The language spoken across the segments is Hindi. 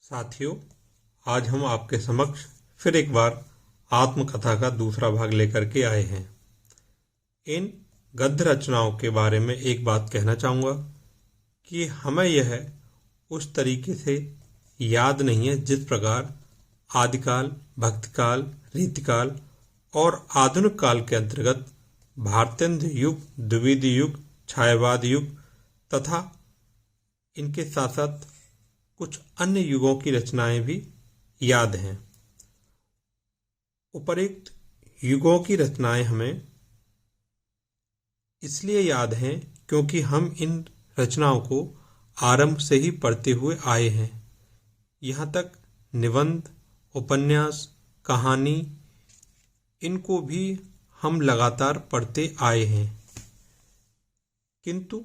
साथियों, आज हम आपके समक्ष फिर एक बार आत्मकथा का दूसरा भाग लेकर के आए हैं। इन गद्य रचनाओं के बारे में एक बात कहना चाहूँगा कि हमें यह उस तरीके से याद नहीं है जिस प्रकार आदिकाल, भक्तिकाल, रीतिकाल और आधुनिक काल के अंतर्गत भारतेंद्र युग, द्विविध युग, छायावाद युग तथा इनके साथ साथ कुछ अन्य युगों की रचनाएं भी याद हैं। उपरोक्त युगों की रचनाएं हमें इसलिए याद हैं क्योंकि हम इन रचनाओं को आरंभ से ही पढ़ते हुए आए हैं। यहाँ तक निबंध, उपन्यास, कहानी, इनको भी हम लगातार पढ़ते आए हैं। किंतु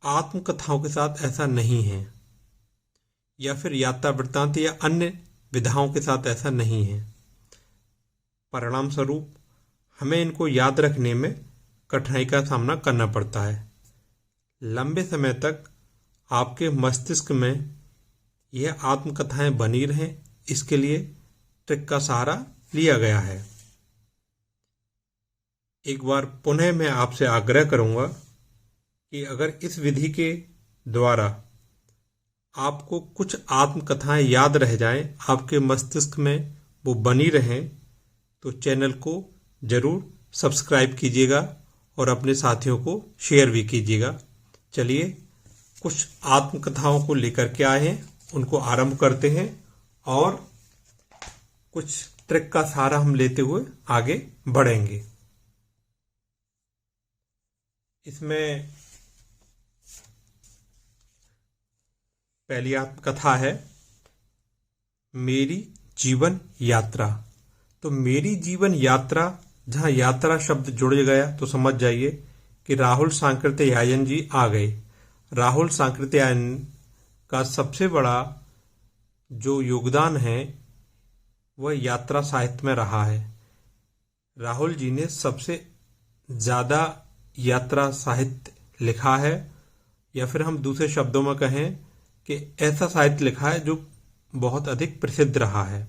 आत्मकथाओं के साथ ऐसा नहीं है, या फिर यात्रा वृत्तांत या अन्य विधाओं के साथ ऐसा नहीं है। परिणाम स्वरूप हमें इनको याद रखने में कठिनाई का सामना करना पड़ता है। लंबे समय तक आपके मस्तिष्क में यह आत्मकथाएं बनी रहें, इसके लिए ट्रिक का सहारा लिया गया है। एक बार पुनः मैं आपसे आग्रह करूंगा कि अगर इस विधि के द्वारा आपको कुछ आत्मकथाएं याद रह जाएं, आपके मस्तिष्क में वो बनी रहें, तो चैनल को जरूर सब्सक्राइब कीजिएगा और अपने साथियों को शेयर भी कीजिएगा। चलिए, कुछ आत्मकथाओं को लेकर के आए हैं, उनको आरंभ करते हैं और कुछ ट्रिक का सहारा हम लेते हुए आगे बढ़ेंगे। इसमें पहली आत्मकथा है मेरी जीवन यात्रा। तो मेरी जीवन यात्रा, जहां यात्रा शब्द जुड़ गया तो समझ जाइए कि राहुल सांकृत्यायन जी आ गए। राहुल सांकृत्यायन का सबसे बड़ा जो योगदान है वह यात्रा साहित्य में रहा है। राहुल जी ने सबसे ज्यादा यात्रा साहित्य लिखा है, या फिर हम दूसरे शब्दों में कहें कि ऐसा साहित्य लिखा है जो बहुत अधिक प्रसिद्ध रहा है,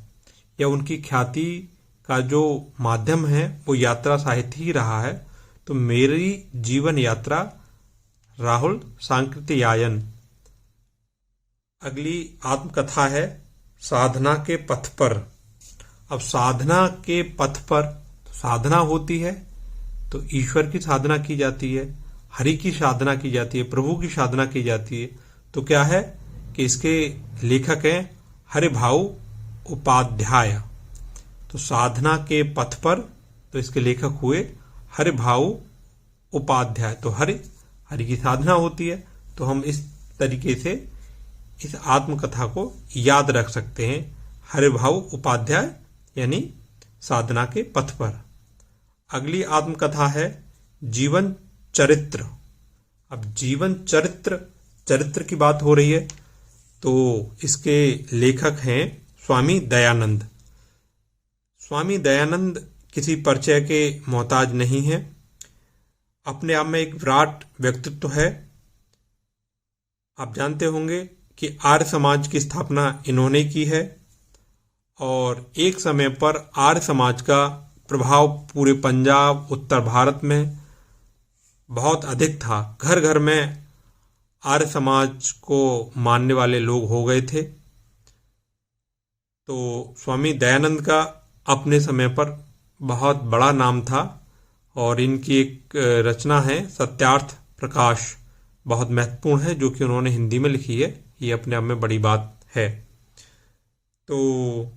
या उनकी ख्याति का जो माध्यम है वो यात्रा साहित्य ही रहा है। तो मेरी जीवन यात्रा, राहुल सांकृत्यायन। अगली आत्मकथा है साधना के पथ पर। अब साधना के पथ पर साधना होती है तो ईश्वर की साधना की जाती है, हरि की साधना की जाती है, प्रभु की साधना की जाती है। तो क्या है कि इसके लेखक हैं हरिभाऊ उपाध्याय। तो साधना के पथ पर, तो इसके लेखक हुए हरिभाऊ उपाध्याय। तो हरि की साधना होती है, तो हम इस तरीके से इस आत्मकथा को याद रख सकते हैं, हरिभाऊ उपाध्याय यानी साधना के पथ पर। अगली आत्मकथा है जीवन चरित्र। अब जीवन चरित्र की बात हो रही है, तो इसके लेखक हैं स्वामी दयानंद। स्वामी दयानंद किसी परिचय के मोहताज नहीं है, अपने आप में एक विराट व्यक्तित्व है। आप जानते होंगे कि आर्य समाज की स्थापना इन्होंने की है, और एक समय पर आर्य समाज का प्रभाव पूरे पंजाब, उत्तर भारत में बहुत अधिक था। घर घर में आर्य समाज को मानने वाले लोग हो गए थे। तो स्वामी दयानंद का अपने समय पर बहुत बड़ा नाम था, और इनकी एक रचना है सत्यार्थ प्रकाश, बहुत महत्वपूर्ण है, जो कि उन्होंने हिंदी में लिखी है। ये अपने आप में बड़ी बात है। तो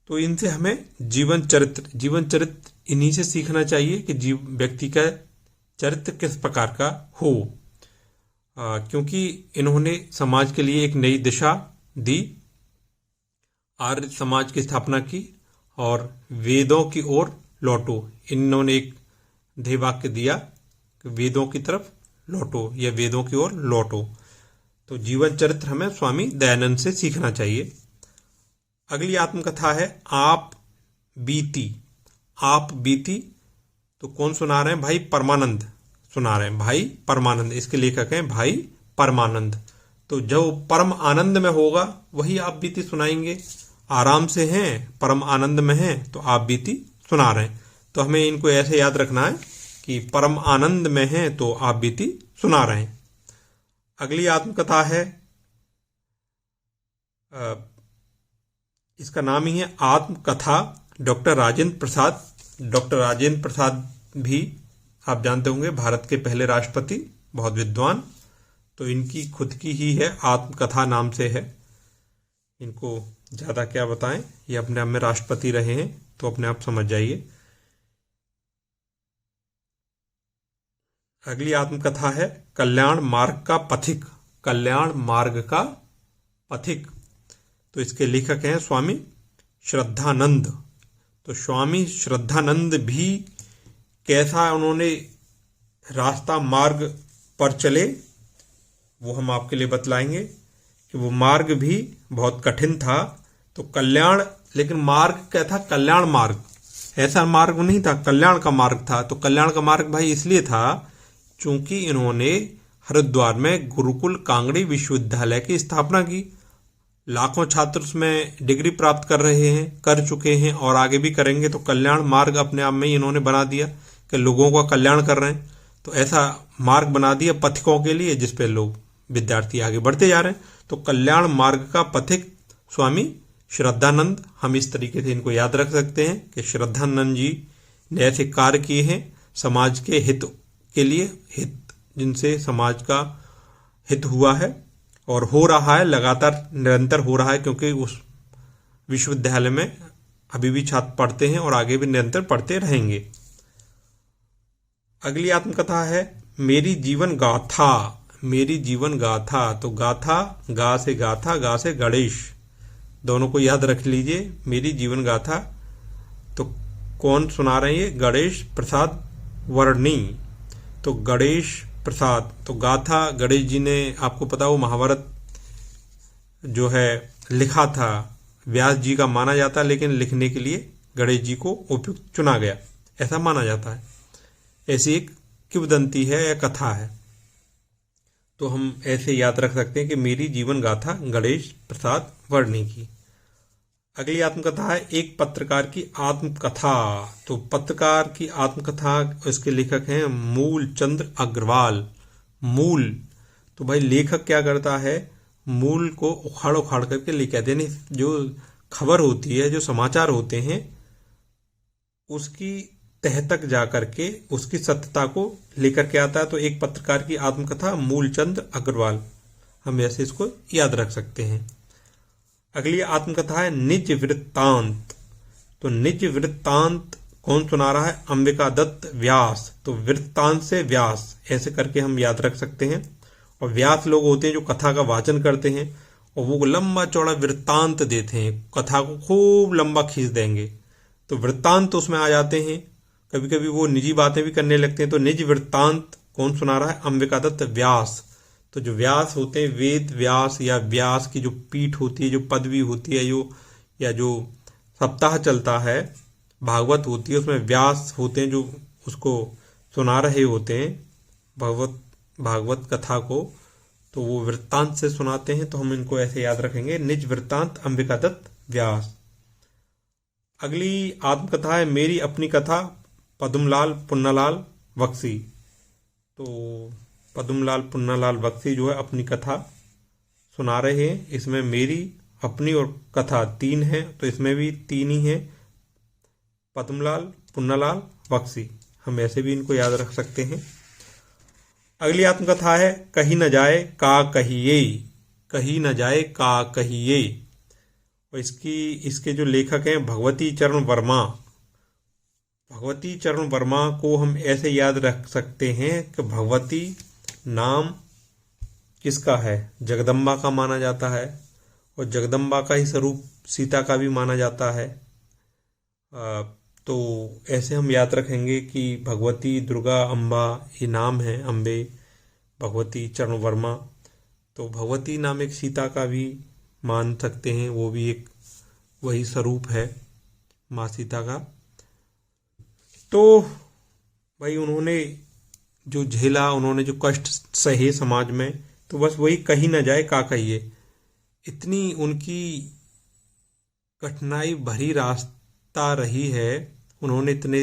इनसे हमें जीवन चरित्र इन्हीं से सीखना चाहिए कि व्यक्ति का चरित्र किस प्रकार का हो, क्योंकि इन्होंने समाज के लिए एक नई दिशा दी, आर्य समाज की स्थापना की, और वेदों की ओर लौटो। इन्होंने एक ध्येय वाक्य दिया कि वेदों की तरफ लौटो या वेदों की ओर लौटो। तो जीवन चरित्र हमें स्वामी दयानंद से सीखना चाहिए। अगली आत्मकथा है आप बीती। तो कौन सुना रहे हैं? भाई परमानंद सुना रहे हैं। भाई परमानंद, इसके लेखक हैं भाई परमानंद। तो तो जो परम आनंद में होगा वही आप बीती सुनाएंगे। आराम से हैं, परम आनंद में हैं, तो आप बीती सुना रहे हैं। तो हमें इनको ऐसे याद रखना है कि परम आनंद में हैं तो आप बीती सुना रहे हैं। अगली आत्मकथा है, इसका नाम ही है आत्मकथा डॉक्टर राजेंद्र प्रसाद। डॉक्टर राजेंद्र प्रसाद भी आप जानते होंगे, भारत के पहले राष्ट्रपति, बहुत विद्वान। तो इनकी खुद की ही है, आत्मकथा नाम से है। इनको ज़्यादा क्या बताएं, ये अपने आप में राष्ट्रपति रहे हैं, तो अपने आप समझ जाइए। अगली आत्मकथा है कल्याण मार्ग का पथिक। कल्याण मार्ग का पथिक, तो इसके लेखक हैं स्वामी श्रद्धानंद। तो स्वामी श्रद्धानंद भी कैसा उन्होंने रास्ता मार्ग पर चले, वो हम आपके लिए बतलाएंगे कि वो मार्ग भी बहुत कठिन था। तो कल्याण, लेकिन मार्ग क्या था? कल्याण मार्ग, ऐसा मार्ग नहीं था, कल्याण का मार्ग था। तो कल्याण का मार्ग भाई इसलिए था चूंकि इन्होंने हरिद्वार में गुरुकुल कांगड़ी विश्वविद्यालय की स्थापना की। लाखों छात्र उसमें डिग्री प्राप्त कर रहे हैं, कर चुके हैं और आगे भी करेंगे। तो कल्याण मार्ग अपने आप में ही इन्होंने बना दिया कि लोगों का कल्याण कर रहे हैं। तो ऐसा मार्ग बना दिया पथिकों के लिए, जिस पे लोग विद्यार्थी आगे बढ़ते जा रहे हैं। तो कल्याण मार्ग का पथिक स्वामी श्रद्धानंद, हम इस तरीके से इनको याद रख सकते हैं कि श्रद्धानंद जी ने ऐसे कार्य किए हैं समाज के हित के लिए, हित जिनसे समाज का हित हुआ है और हो रहा है, लगातार निरंतर हो रहा है, क्योंकि उस विश्वविद्यालय में अभी भी छात्र पढ़ते हैं और आगे भी निरंतर पढ़ते रहेंगे। अगली आत्मकथा है मेरी जीवन गाथा। मेरी जीवन गाथा, तो गाथा, गा से गाथा, गा से गणेश, दोनों को याद रख लीजिए। मेरी जीवन गाथा, तो कौन सुना रहे हैं? गणेश प्रसाद वर्णी। तो गणेश प्रसाद, तो गाथा गणेश जी ने, आपको पता हो महाभारत जो है लिखा था, व्यास जी का माना जाता है, लेकिन लिखने के लिए गणेश जी को उपयुक्त चुना गया, ऐसा माना जाता है। ऐसी एक किंवदंती है या कथा है। तो हम ऐसे याद रख सकते हैं कि मेरी जीवन गाथा गणेश प्रसाद वर्णी की। अगली आत्मकथा है एक पत्रकार की आत्मकथा। तो पत्रकार की आत्मकथा, इसके लेखक हैं मूल चंद्र अग्रवाल। मूल, तो भाई लेखक क्या करता है? मूल को उखाड़ उखाड़ करके लिख देने, जो खबर होती है, जो समाचार होते हैं, उसकी तह तक जा करके उसकी सत्यता को लेकर के आता है। तो एक पत्रकार की आत्मकथा मूलचंद अग्रवाल, हम ऐसे इसको याद रख सकते हैं। अगली आत्मकथा है निज वृत्तांत। तो निज वृत्तांत कौन सुना रहा है? अंबिका दत्त व्यास। तो वृत्तांत से व्यास, ऐसे करके हम याद रख सकते हैं। और व्यास लोग होते हैं जो कथा का वाचन करते हैं और वो लंबा चौड़ा वृत्तांत देते हैं, कथा को खूब लंबा खींच देंगे। तो वृत्तांत तो उसमें आ जाते हैं, कभी कभी वो निजी बातें भी करने लगते हैं। तो निज वृत्तांत कौन सुना रहा है? अंबिका दत्त व्यास। तो जो व्यास होते हैं, वेद व्यास या व्यास की जो पीठ होती है, जो पदवी होती है, या जो सप्ताह चलता है, भागवत होती है, उसमें व्यास होते हैं जो उसको सुना रहे होते हैं भागवत कथा को, तो वो वृत्तांत से सुनाते हैं। तो हम इनको ऐसे याद रखेंगे, निज वृत्तांत अंबिका दत्त व्यास। अगली आत्मकथा है मेरी अपनी कथा पद्मलाल पुन्नालाल बख्शी। तो पद्मलाल पुन्नालाल बख्शी जो है अपनी कथा सुना रहे हैं। इसमें मेरी, अपनी और कथा 3 है, तो इसमें भी 3 ही है, पद्मलाल पुन्नालाल बख्शी, हम ऐसे भी इनको याद रख सकते हैं। अगली आत्मकथा है कही न जाए का कहिए। कही न जाए का कहिए, और इसके जो लेखक हैं भगवती चरण वर्मा। भगवती चरण वर्मा को हम ऐसे याद रख सकते हैं कि भगवती नाम किसका है? जगदम्बा का माना जाता है, और जगदम्बा का ही स्वरूप सीता का भी माना जाता है। तो ऐसे हम याद रखेंगे कि भगवती, दुर्गा, अम्बा, ये नाम है, अम्बे, भगवती चरण वर्मा। तो भगवती नाम एक सीता का भी मान सकते हैं, वो भी एक वही स्वरूप है माँ सीता का। तो भाई उन्होंने जो झेला, उन्होंने जो कष्ट सहे समाज में, तो बस वही कही न जाए का कहिए। इतनी उनकी कठिनाई भरी रास्ता रही है, उन्होंने इतने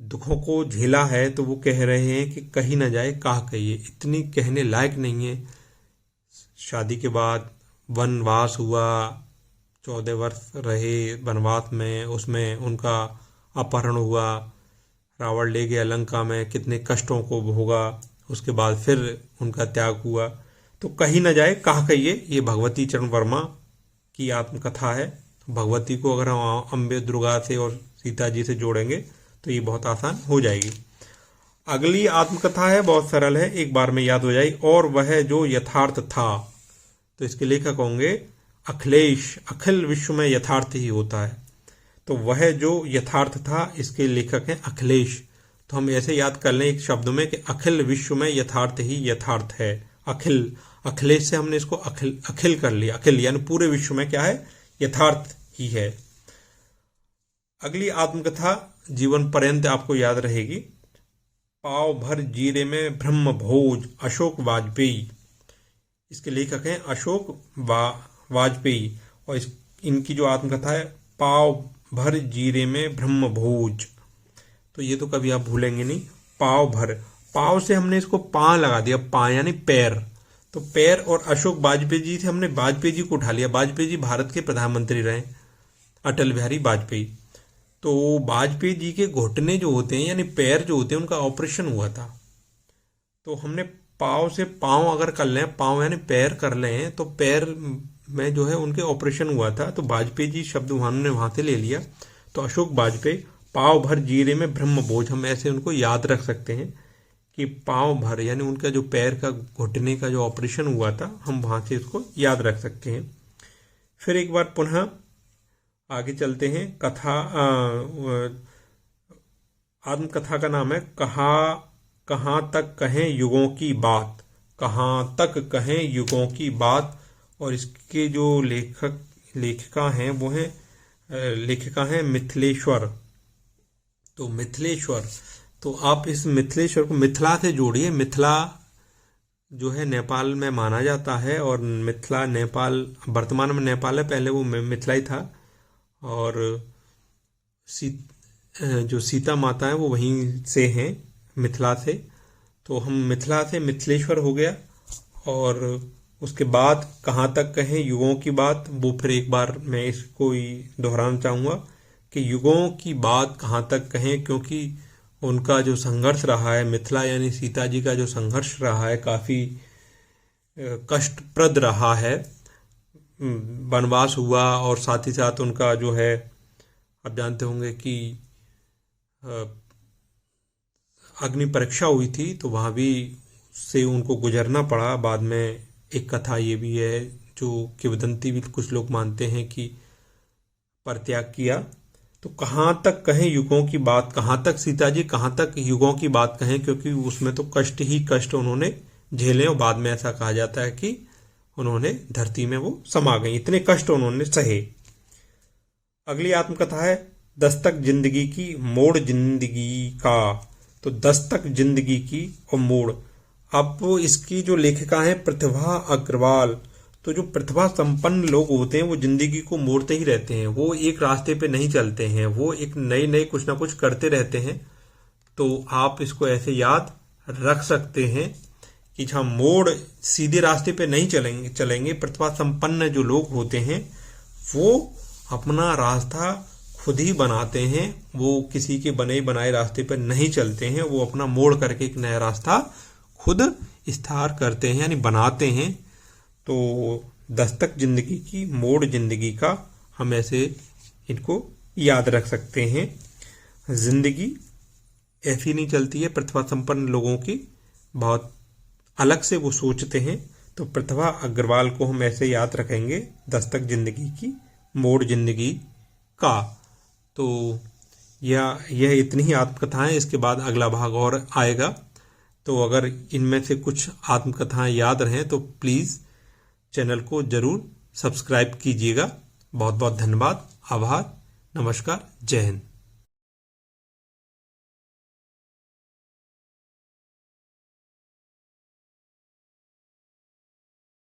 दुखों को झेला है, तो वो कह रहे हैं कि कही न जाए का कहिए। इतनी कहने लायक नहीं है। शादी के बाद वनवास हुआ, 14 वर्ष रहे वनवास में, उसमें उनका अपहरण हुआ, रावण ले गया लंका में, कितने कष्टों को भोगा, उसके बाद फिर उनका त्याग हुआ। तो कही न जाए कहा कहिए, ये भगवती चरण वर्मा की आत्मकथा है। भगवती को अगर हम अम्बे दुर्गा से और सीता जी से जोड़ेंगे तो ये बहुत आसान हो जाएगी। अगली आत्मकथा है, बहुत सरल है, एक बार में याद हो जाएगी। और वह जो यथार्थ था, तो इसके लेखक होंगे अखिलेश। अखिल विश्व में यथार्थ ही होता है, तो वह जो यथार्थ था, इसके लेखक हैं अखिलेश। तो हम ऐसे याद कर लें एक शब्द में कि अखिल विश्व में यथार्थ ही यथार्थ है। अखिल, अखिलेश से हमने इसको अखिल अखिल कर लिया। अखिल यानी पूरे विश्व में क्या है, यथार्थ ही है। अगली आत्मकथा जीवन पर्यंत आपको याद रहेगी। पाव भर जीरे में ब्रह्म भोज, अशोक वाजपेयी। इसके लेखक हैं अशोक वाजपेयी। और इनकी जो आत्मकथा है, पाव भर जीरे में ब्रह्म भोज, तो ये तो कभी आप भूलेंगे नहीं। पाव भर, पाव से हमने इसको पा लगा दिया, पा यानी पैर, तो पैर। और अशोक वाजपेयी जी से हमने वाजपेयी जी को उठा लिया। वाजपेयी जी भारत के प्रधानमंत्री रहे, अटल बिहारी वाजपेयी। तो वाजपेयी जी के घुटने जो होते हैं यानी पैर जो होते हैं, उनका ऑपरेशन हुआ था। तो हमने पाँव से पाँव अगर कर लें, पाँव यानी पैर कर लें, तो पैर में जो है उनके ऑपरेशन हुआ था। तो वाजपेयी जी शब्द उन्होंने वहां से ले लिया। तो अशोक वाजपेयी, पाँव भर जीरे में ब्रह्म भोज, हम ऐसे उनको याद रख सकते हैं कि पाँव भर यानी उनका जो पैर का घुटने का जो ऑपरेशन हुआ था, हम वहां से इसको याद रख सकते हैं। फिर एक बार पुनः आगे चलते हैं। कथा, आत्मकथा का नाम है कहाँ तक कहें युगों की बात। कहाँ तक कहें युगों की बात। और इसके जो लेखिका हैं मिथिलेश्वर। तो मिथिलेश्वर, तो आप इस मिथिलेश्वर को मिथिला से जोड़िए। मिथिला जो है नेपाल में माना जाता है, और मिथिला नेपाल, वर्तमान में नेपाल है, पहले वो मिथिला ही था। और जो सीता माता है वो वहीं से हैं, मिथिला से। तो हम मिथिला से मिथिलेश्वर हो गया। और उसके बाद कहाँ तक कहें युगों की बात, वो फिर एक बार मैं इसको ही दोहराना चाहूँगा कि युगों की बात कहाँ तक कहें, क्योंकि उनका जो संघर्ष रहा है, मिथिला यानी सीता जी का जो संघर्ष रहा है, काफ़ी कष्टप्रद रहा है। वनवास हुआ, और साथ ही साथ उनका जो है, आप जानते होंगे कि अग्नि परीक्षा हुई थी, तो वहाँ भी से उनको गुजरना पड़ा। बाद में एक कथा ये भी है, जो किंवदंती भी कुछ लोग मानते हैं कि परित्याग किया। तो कहाँ तक कहें युगों की बात, कहाँ तक सीता जी, कहाँ तक युगों की बात कहें, क्योंकि उसमें तो कष्ट ही कष्ट उन्होंने झेले। और बाद में ऐसा कहा जाता है कि उन्होंने धरती में वो समा गई, इतने कष्ट उन्होंने सहे। अगली आत्मकथा है दस्तक जिंदगी की, मोड़ जिंदगी का। तो दस्तक जिंदगी की और मोड़। अब इसकी जो लेखिका है प्रतिभा अग्रवाल। तो जो प्रतिभा संपन्न लोग होते हैं वो जिंदगी को मोड़ते ही रहते हैं, वो एक रास्ते पे नहीं चलते हैं, वो एक नए कुछ ना कुछ करते रहते हैं। तो आप इसको ऐसे याद रख सकते हैं कि जहाँ मोड़, सीधे रास्ते पे नहीं चलेंगे। प्रतिभा संपन्न जो लोग होते हैं वो अपना रास्ता खुद ही बनाते हैं, वो किसी के बने बनाए रास्ते पर नहीं चलते हैं, वो अपना मोड़ करके एक नया रास्ता खुद स्थार करते हैं, यानी बनाते हैं। तो दस्तक जिंदगी की, मोड़ जिंदगी का, हम ऐसे इनको याद रख सकते हैं। जिंदगी ऐसी नहीं चलती है, प्रतिभा संपन्न लोगों की बहुत अलग से वो सोचते हैं। तो प्रतिभा अग्रवाल को हम ऐसे याद रखेंगे, दस्तक जिंदगी की, मोड़ जिंदगी का। तो यह इतनी ही आत्मकथाएं, इसके बाद अगला भाग और आएगा। तो अगर इनमें से कुछ आत्मकथाएं याद रहें तो प्लीज़ चैनल को जरूर सब्सक्राइब कीजिएगा। बहुत बहुत धन्यवाद, आभार, नमस्कार, जय हिंद।